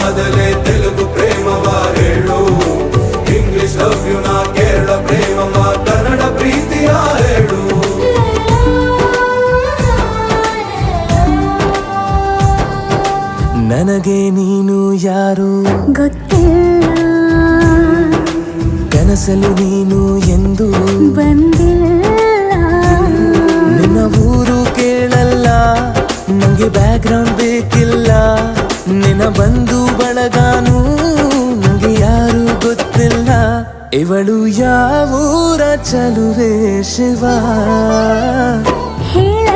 ಆದಲೆ ತೆಲುಗು ಪ್ರೇಮವ ಹೇಳು, English love you ನಾ ಕೇರಳ ಪ್ರೇಮವ ಕನ್ನಡ ಪ್ರೀತಿಯ ಹೇಳು. ನನಗೆ ನೀನು ಯಾರು ಗೊತ್ತಿಲ್ಲ, ಕನಸಲು ನೀನು ಎಂದು ಬಂದಿಲ್ಲ. ನಿನ್ನ ಊರು ಕೇಳಲ್ಲ, ನಂಗೆ ಬ್ಯಾಕ್ ಗ್ರೌಂಡ್ ಬೇಕಿಲ್ಲ. ನಿನ್ನ ಬಂಧು ಬಳಗಾನು ನಂಗೆ ಯಾರು ಗೊತ್ತಿಲ್ಲ. ಇವಳು ಯಾವೂರ ಚಲುವೆ ಶಿವ ಹೇಳ